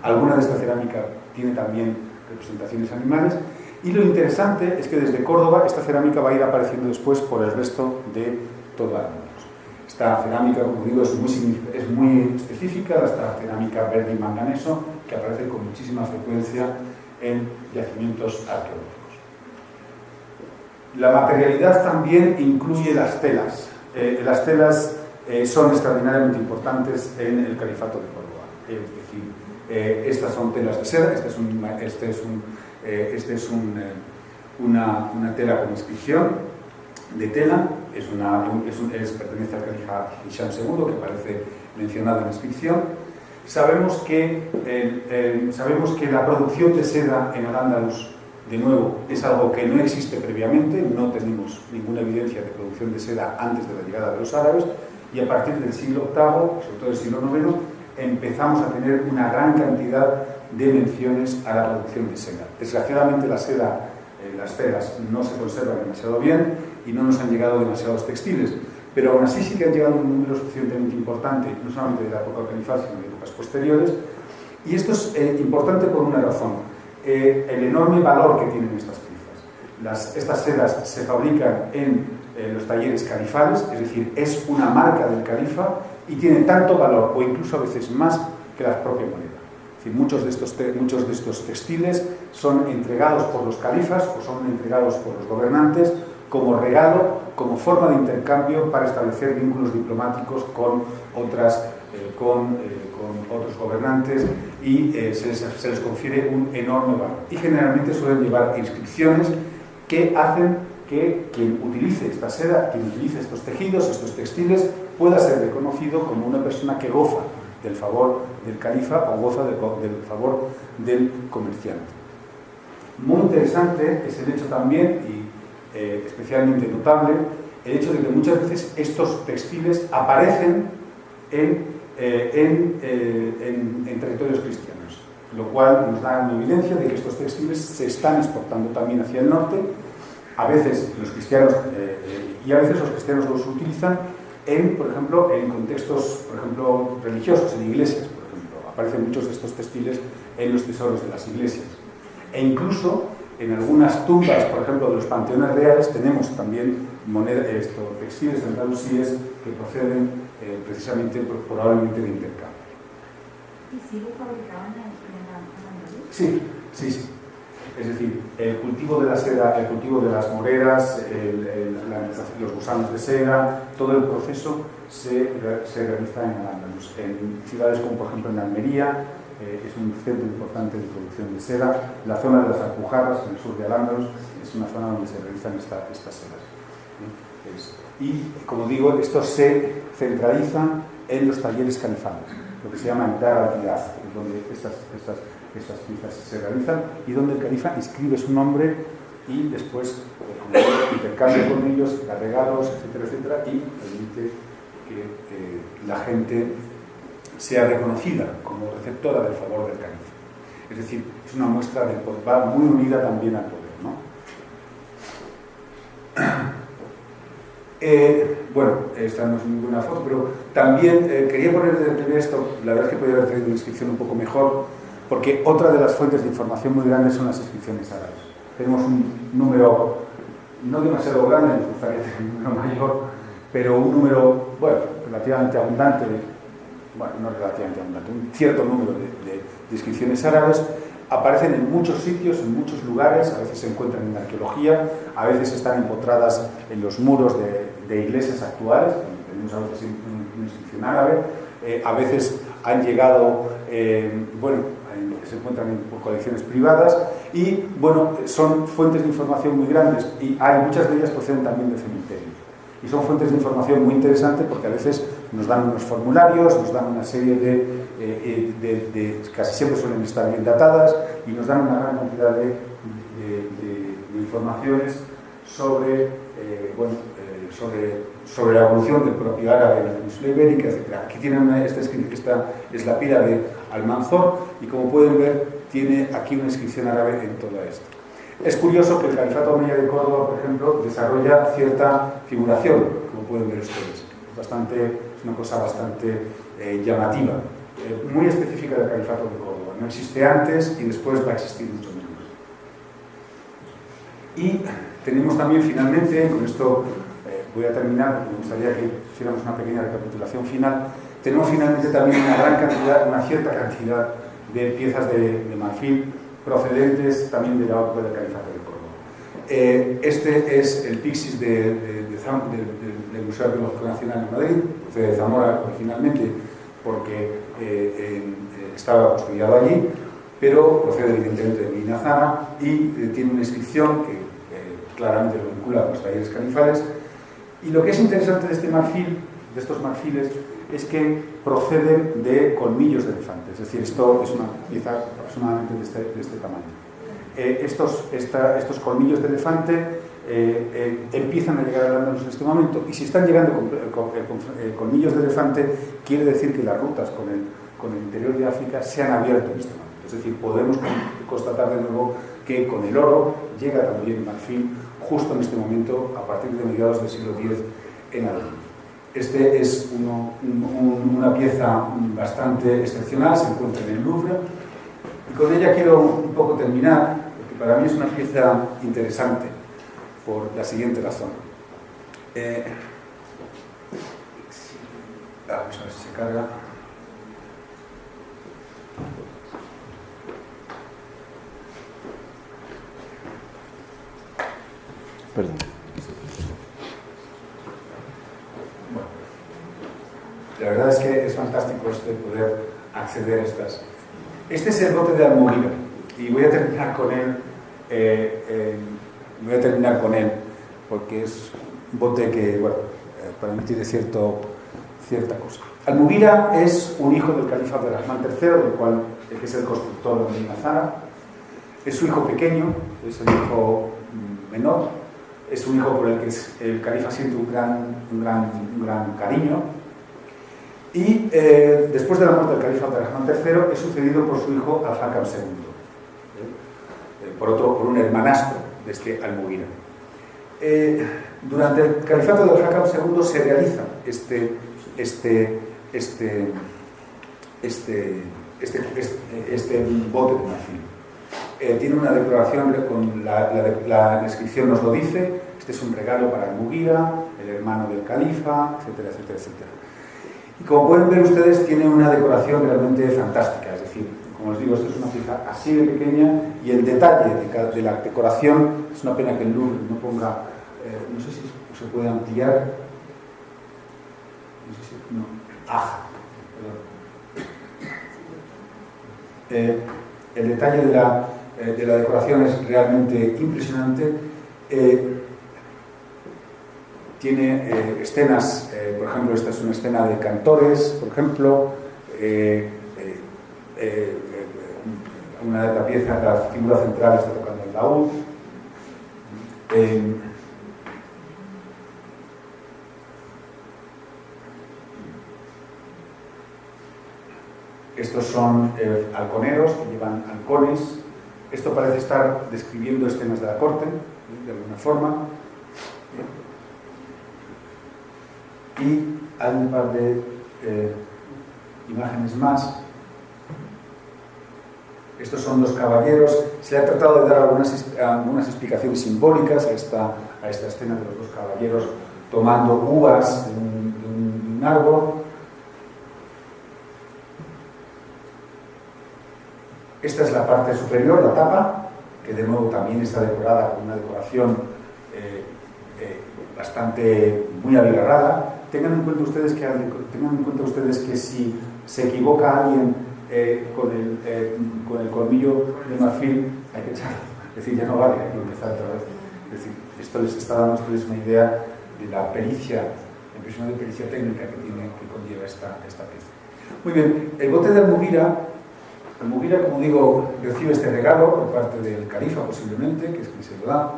Alguna de esta cerámica tiene también representaciones animales, y lo interesante es que desde Córdoba esta cerámica va a ir apareciendo después por el resto de toda la Andaluz. Esta cerámica, como digo, es muy específica, esta cerámica verde y manganeso, que aparece con muchísima frecuencia en yacimientos arqueológicos. La materialidad también incluye las telas. Las telas son extraordinariamente importantes en el Califato de Córdoba. Es decir, estas son telas de seda, una tela con inscripción de tela, pertenece al califa Hisham II, que aparece mencionado en la inscripción. Sabemos que la producción de seda en Al-Ándalus, de nuevo, es algo que no existe previamente, no tenemos ninguna evidencia de producción de seda antes de la llegada de los árabes, y a partir del siglo VIII, sobre todo del siglo IX, empezamos a tener una gran cantidad de menciones a la producción de seda. Desgraciadamente la seda, las telas no se conservan demasiado bien y no nos han llegado demasiados textiles, pero aún así sí que han llegado un número suficientemente importante, no solamente de la época califal, sino de épocas posteriores, y esto es importante por una razón, el enorme valor que tienen estas piezas. Estas sedas se fabrican en los talleres califales, es decir, es una marca del califa y tiene tanto valor, o incluso a veces más, que la propia moneda. Es decir, muchos de estos textiles son entregados por los califas o son entregados por los gobernantes como regalo, como forma de intercambio para establecer vínculos diplomáticos con otros gobernantes, y se les confiere un enorme valor. Y generalmente suelen llevar inscripciones que hacen que quien utilice esta seda, quien utilice estos tejidos, estos textiles, pueda ser reconocido como una persona que goza del favor del califa o goza del favor del comerciante. Muy interesante es el hecho también, y especialmente notable, el hecho de que muchas veces estos textiles aparecen en territorios cristianos, lo cual nos da una evidencia de que estos textiles se están exportando también hacia el norte. A veces los cristianos, y a veces los cristianos los utilizan por ejemplo, en contextos, por ejemplo, religiosos, en iglesias, por ejemplo. Aparecen muchos de estos textiles en los tesoros de las iglesias. E incluso En algunas tumbas, por ejemplo, de los panteones reales, tenemos también textiles andalusíes que proceden precisamente, probablemente, de intercambio. ¿Y si lo fabricaban en Andaluz? Sí. Es decir, el cultivo de la seda, el cultivo de las moreras, los gusanos de seda, todo el proceso se realiza en Al-Ándalus. En ciudades como, por ejemplo, en Almería, es un centro importante de producción de seda. La zona de las Alpujarras, en el sur de Al-Ándalus, es una zona donde se realizan estas sedas. Y, como digo, esto se centraliza en los talleres califanes, lo que se llama el Dar al-Gilaz, donde estas piezas se realizan y donde el califa inscribe su nombre y después intercambia con ellos regalos, etcétera, y permite que la gente sea reconocida como receptora del favor del califa. Es decir, es una muestra del poder, va muy unida también al poder, ¿no? Bueno, esta no es ninguna foto, pero también quería poner de esto. La verdad es que podría haber traído una inscripción un poco mejor, porque otra de las fuentes de información muy grandes son las inscripciones árabes. Tenemos un número no demasiado grande, nos gustaría tener un número mayor, pero un número, bueno, relativamente abundante, bueno, no relativamente abundante, un cierto número de inscripciones árabes. Aparecen en muchos sitios, en muchos lugares, a veces se encuentran en la arqueología, a veces están empotradas en los muros de iglesias actuales, tenemos a veces una inscripción árabe, a veces han llegado, se encuentran en colecciones privadas y, bueno, son fuentes de información muy grandes y muchas de ellas proceden también de cementerios. Y son fuentes de información muy interesantes porque a veces nos dan unos formularios, nos dan una serie casi siempre suelen estar bien datadas y nos dan una gran cantidad de informaciones sobre la evolución del propio árabe en la península ibérica, etc. Aquí tienen esta es la pila de Almanzor y, como pueden ver, tiene aquí una inscripción árabe en todo esto. Es curioso que el Califato Omeya de Córdoba, por ejemplo, desarrolla cierta figuración, como pueden ver ustedes. Es una cosa bastante llamativa, muy específica del Califato de Córdoba. No existe antes y después va a existir mucho menos. Y tenemos también, finalmente, con esto voy a terminar, porque me gustaría que hiciéramos una pequeña recapitulación final. Tenemos finalmente también una cierta cantidad de piezas de marfil procedentes también de la época del Califato de Córdoba. Este es el Pixis del Museo Arqueológico Nacional de Madrid, procede de Zamora originalmente porque estaba custodiado allí, pero procede evidentemente de Medina Zara y tiene una inscripción que claramente lo vincula a los talleres califales. Y lo que es interesante de estos marfiles, es que proceden de colmillos de elefante. Es decir, esto es una pieza aproximadamente de este tamaño. Estos colmillos de elefante empiezan a llegar al Al-Ándalus en este momento, y si están llegando con colmillos de elefante, quiere decir que las rutas con el interior de África se han abierto en este momento. Es decir, podemos constatar de nuevo que con el oro llega también el marfil justo en este momento, a partir de mediados del siglo X en adelante. Este es una pieza bastante excepcional, se encuentra en el Louvre, y con ella quiero un poco terminar, porque para mí es una pieza interesante por la siguiente razón. Vamos a ver si se carga. Perdón. La verdad es que es fantástico esto de poder acceder a estas. Este es el bote de Almoguira y voy a terminar con él. Porque es un bote que, bueno, para mí tiene cierta cosa. Almoguira es un hijo del califa Abderrahmán III, que es el constructor de Medina Zara. Es su hijo pequeño, es el hijo menor, es un hijo por el que el califa siente un gran cariño. Y después de la muerte del califa Abderrahmán III es sucedido por su hijo Al-Hakam II, por un hermanastro de este Almoguira. Durante el califato del Al-Hakam II se realiza este bote de marfil. tiene una decoración con la descripción nos lo dice: este es un regalo para Al-Mughira, el hermano del califa, etcétera, etcétera, etcétera. Y como pueden ver ustedes, tiene una decoración realmente fantástica, es decir, como les digo, esto es una pieza así de pequeña y el detalle de la decoración, es una pena que el Louvre no ponga, no sé si se puede ampliar, no sé si, no, perdón. El detalle de la decoración es realmente impresionante. Tiene escenas, por ejemplo, esta es una escena de cantores, por ejemplo, una de la pieza, la figura central está tocando el laúd. Estos son halconeros que llevan halcones. Esto parece estar describiendo escenas de la corte, de alguna forma. Y hay un par de imágenes más. Estos son los caballeros. Se le ha tratado de dar algunas explicaciones simbólicas a esta escena de los dos caballeros tomando uvas de un árbol. Esta es la parte superior, la tapa, que de nuevo también está decorada con una decoración bastante muy abigarrada. Tengan en cuenta ustedes que si se equivoca alguien con el colmillo de marfil, hay que echarlo. Es decir, ya no vale, hay que empezar otra vez. Es decir, esto les está dando a ustedes una idea de la pericia, la impresionante pericia técnica que conlleva esta pieza. Muy bien, el bote de Al-Mughira, como digo, recibe este regalo por parte del califa, posiblemente, que es quien se lo da.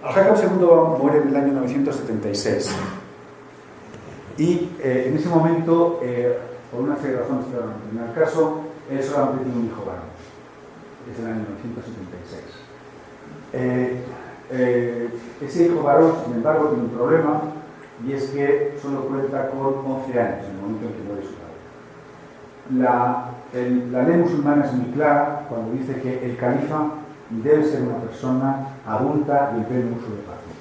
Al-Hakam II muere en el año 976. Y en ese momento, por una serie de razones que van a tener el caso, él solamente tiene un hijo varón. Es el año 976. Ese hijo varón, sin embargo, tiene un problema, y es que solo cuenta con 11 años en el momento en que muere su padre. La ley musulmana es muy clara cuando dice que el califa debe ser una persona adulta y en pleno uso de razón.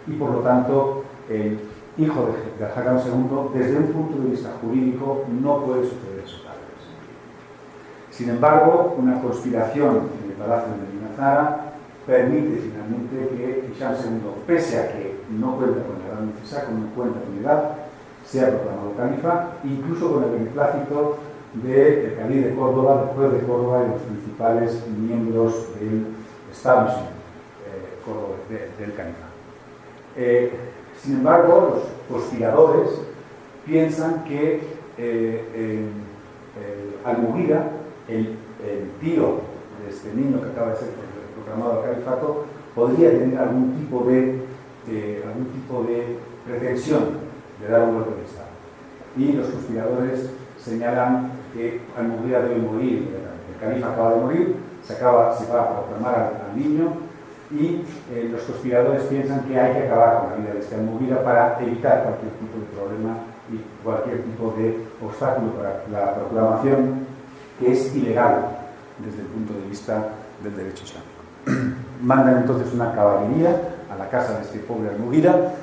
Y por lo tanto, el hijo de Al-Hakam II, desde un punto de vista jurídico, no puede suceder a sus padres. Sin embargo, una conspiración en el palacio de Medina Zahara permite finalmente que Hisham II, pese a que no cuenta con la edad necesaria, no cuenta con la edad, sea proclamado califa, incluso con el beneplácito del Cadí de Córdoba, del juez de Córdoba y de los principales miembros del establishment del califa. Sin embargo, los conspiradores piensan que Al-Mughira, el tío de este niño que acaba de ser proclamado al califato, podría tener algún tipo de pretensión de dar un golpe de Estado. Y los conspiradores señalan que Al-Mughira debe morir, el califa acaba de morir, se va a proclamar al niño, y los conspiradores piensan que hay que acabar con la vida de este Al-Mughira para evitar cualquier tipo de problema y cualquier tipo de obstáculo para la proclamación, que es ilegal desde el punto de vista del derecho islámico. Mandan entonces una caballería a la casa de este pobre Al-Mughira,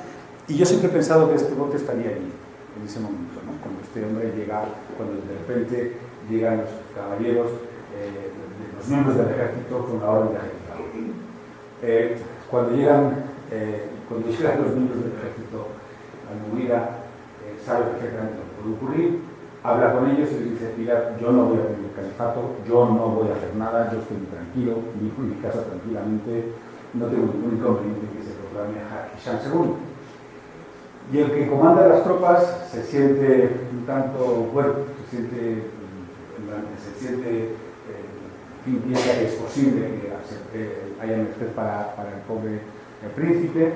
y yo siempre he pensado que este bote estaría allí en ese momento, ¿no? Cuando este hombre llega, cuando de repente llegan los caballeros, los miembros del ejército con la orden de ejecutar. Cuando llegan los miembros del ejército, Al-Mughira sabe perfectamente lo que puede ocurrir, habla con ellos y les dice: mira, yo no voy a pedir el califato, yo no voy a hacer nada, yo estoy muy tranquilo, vivo en mi casa tranquilamente, no tengo ningún inconveniente que se proclame a Hisham II. Y el que comanda las tropas se siente un tanto fuerte, piensa que es posible que haya merced para el pobre príncipe,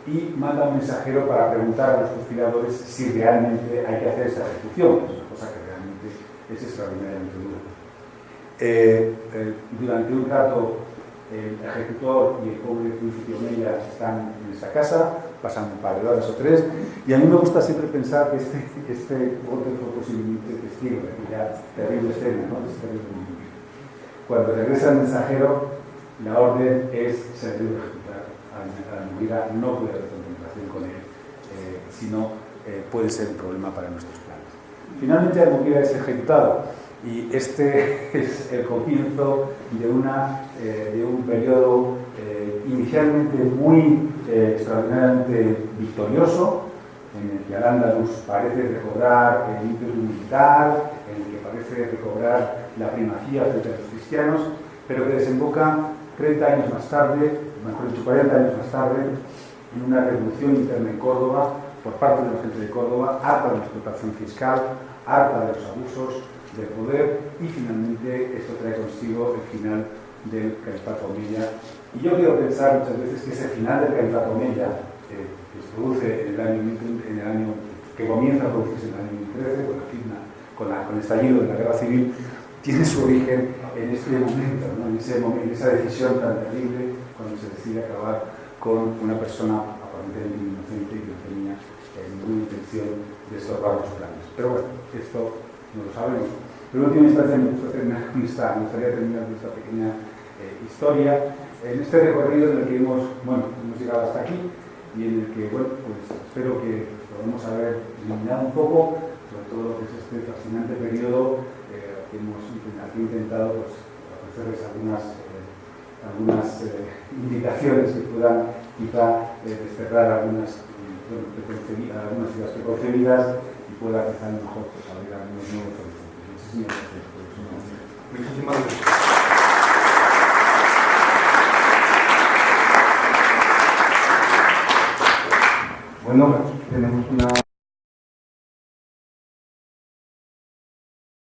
y manda un mensajero para preguntar a los conspiradores si realmente hay que hacer esta ejecución, que es una cosa que realmente es extraordinariamente dura. Durante un rato, el ejecutor y el pobre príncipe Omeya están en esta casa, pasan un par de horas o tres, y a mí me gusta siempre pensar que este bote fue posiblemente testigo de aquella terrible escena, ¿no? De este terrible momento. Cuando regresa el mensajero, la orden es se debe ejecutar a Almugira, no puede haber contemplación con él, sino puede ser un problema para nuestros planes. Finalmente Almugira es ejecutado y este es el comienzo de un periodo inicialmente muy extraordinariamente victorioso, en el que Al-Ándalus parece recobrar el ímpetu militar, en el que parece recobrar la primacía frente a los cristianos, pero que desemboca 30 años más tarde, mejor dicho 40 años más tarde, en una revolución interna en Córdoba por parte de la gente de Córdoba, harta de la explotación fiscal, harta de los abusos del poder, y finalmente esto trae consigo el final del Califato Omeya. Y yo quiero pensar muchas veces que ese final del Califato Omeya, que se produce en el año que comienza a producirse en el año 2013 con el estallido de la guerra civil, tiene su origen en este momento, ¿no? en esa decisión tan terrible cuando se decide acabar con una persona aparentemente inocente y que no tenía ninguna intención de estorbar los planes. Pero bueno, esto no lo sabemos. Pero en última instancia me gustaría terminar con esta pequeña historia en este recorrido en el que hemos llegado hasta aquí y en el que, bueno, pues espero que podamos haber iluminado un poco sobre todo lo que es este fascinante periodo que hemos intentado pues, ofrecerles algunas indicaciones que puedan quizá desterrar algunas ideas preconcebidas y pueda quizá a lo mejor pues, abrir algunos nuevos horizontes. Muchísimas gracias por eso. Muchísimas gracias. Bueno, tenemos una